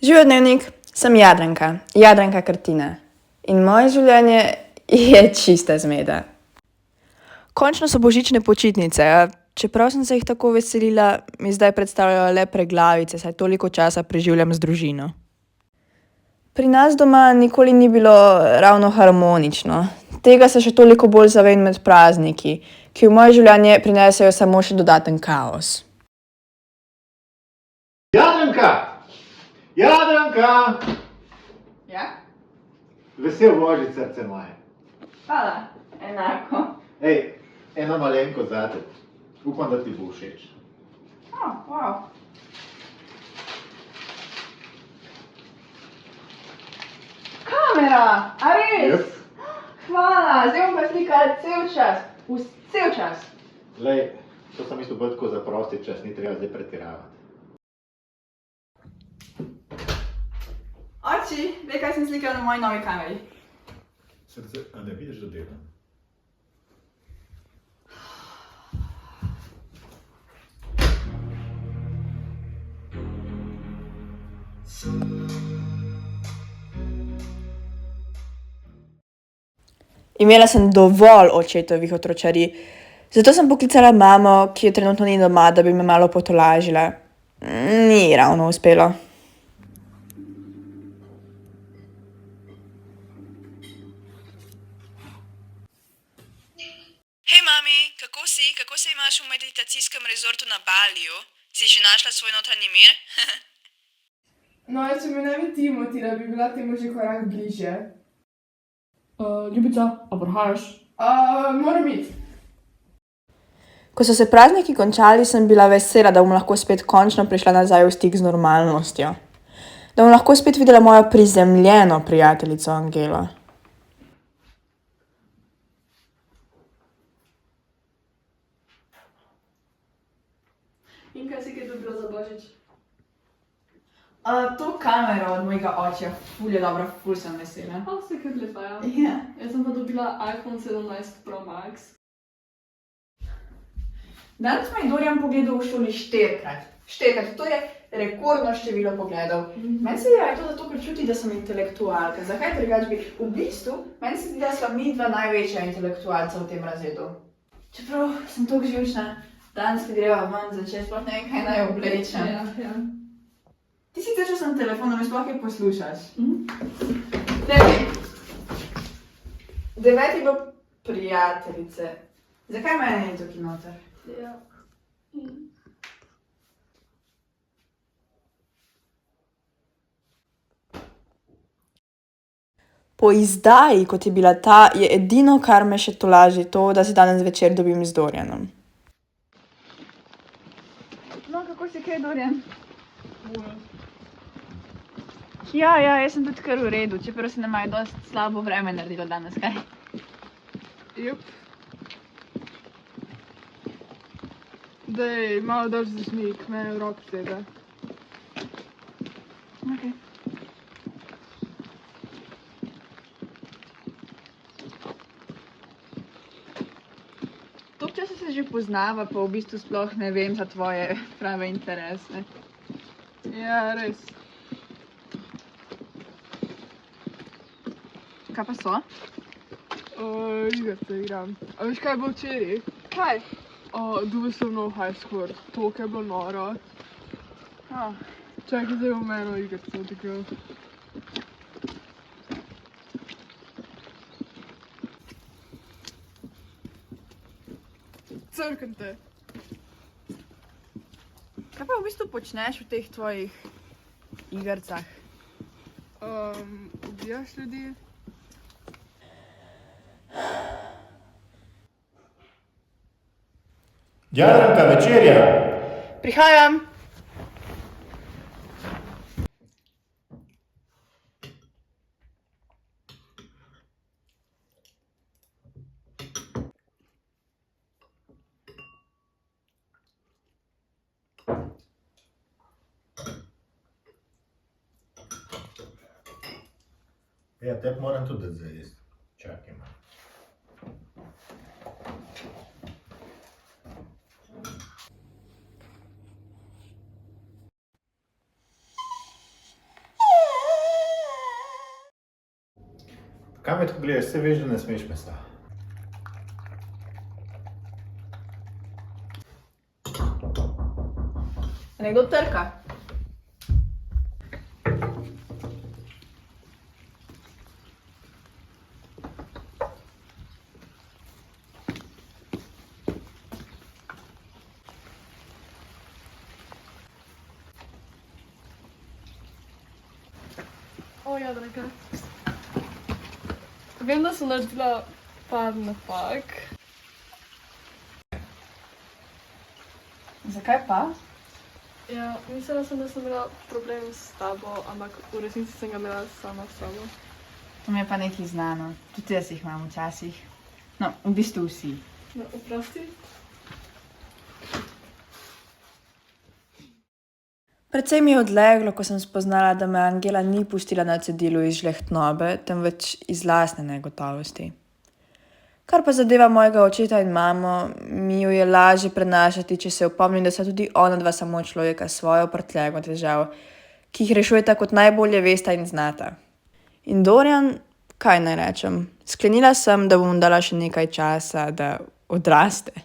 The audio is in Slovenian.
Živijo dnevnik, sem Jadranka Krtina. In moje življenje je čista zmeda. Končno so božične počitnice, a čeprav sem se jih tako veselila, mi zdaj predstavljajo le preglavice, saj toliko časa preživljam z družino. Pri nas doma nikoli ni bilo ravno harmonično. Tega se še toliko bolj zavem med prazniki, ki v moje življenje prinesejo samo še dodaten kaos. Jadranka! Jadranka! Ja? Vesel božič, srce moje. Hvala, enako. Ej, ena malenkost zate. Upam, da ti bo všeč. Wow. Kamera, a res? Jep. Hvala, zdaj bom pa slikala cel čas. Lej, to sem mislil bolj tako za prosti čas, ni treba zdaj pretiravati. Oči, veš, kaj sem slikala na moji novi kameri? Srce, a ne vidiš, da delam? Imela sem dovolj očetovih otročarij, zato sem poklicala mamo, ki je trenutno ni doma, da bi me malo potolažila. Ni ravno uspelo. Hej, mami, kako si? Kako se imaš v meditacijskem rezortu na Baliju? Si že našla svoj notranji mir? No, če me ne bi ti motila, bi bila temu že korak bližje. Ljubica, a prihajaš? Moram iti. Ko so se prazniki končali, sem bila vesela, da bom lahko spet končno prišla nazaj v stik z normalnostjo. Da bom lahko spet videla mojo prizemljeno prijateljico Angelo. In kaj si kaj dobila za božič? To kamero od mojega očja, ful je dobra, ful sem vesela. Se kar lepa, ja. Ja. Jaz sem pa dobila iPhone 17 Pro Max. Danes me je Dorian pogledal v šoli 4-krat. 4-krat, to je rekordno število pogledov. Meni se je to zato, ker čuti, da sem intelektualka. Zakaj drugače bi? V bistvu, meni se zdi, da sva mi dva največja intelektualca v tem razredu. Čeprav sem toliko živčna, danes, ki greva ven začeti, sploh ne vem, kaj naj oblečem. Ja. Ti si tečel sem telefonom in sploh kaj poslušaš. Tebi, 9 bo prijateljice. Zakaj mene ni tukaj noter? Ja. Po izdaji, kot je bila ta, je edino, kar me še tolaži, to, da se danes večer dobim z Dorianom. No, kako si kaj, Dorian? Ja, jaz sem tudi kar v redu, čeprav se nam je dosti slabo vreme naredilo danes, kaj? Jup. Daj, malo drž za žmik, mene v rok sede. Okay. Toliko časa se že poznava, pa v bistvu sploh ne vem za tvoje prave interese. Ja, res. Kaj pa so? Igrice igram. A veš, kaj bo včeraj? Kaj? Dobil sem nov high score. Toliko je bilo noro. Čakaj, zdaj bom eno igrico odigral. Crkam te. Kaj pa v bistvu počneš v teh tvojih igrcah? Ubijaš ljudi. Jadranka, večerja! Prihajam! Ja, tebi moram tudi dati za jesti. Čakaj malo. Kaj me tako gledaš, vse veš, da ne smeš mesa? Nekdo trka. O, Jadranka. Vem, da sem naredila par napak. Zakaj pa? Ja, mislila sem, da sem imela problem s tabo, ampak v resnici sem ga imela sama s sabo. To mi je pa nekaj znano. Tudi jaz jih imam včasih. No, v bistvu vsi. No, oprosti. Predvsej mi je odleglo, ko sem spoznala, da me Angela ni pustila na cedilu iz žlehtnobe, temveč iz lastne negotovosti. Kar pa zadeva mojega očeta in mamo, mi jo je lažje prenašati, če se opomnim, da sta tudi ona dva samo človeka s svojo prtljago težav, ki jih rešujeta kot najbolje vesta in znata. In Dorian, kaj naj rečem, sklenila sem, da bom dala še nekaj časa, da odraste.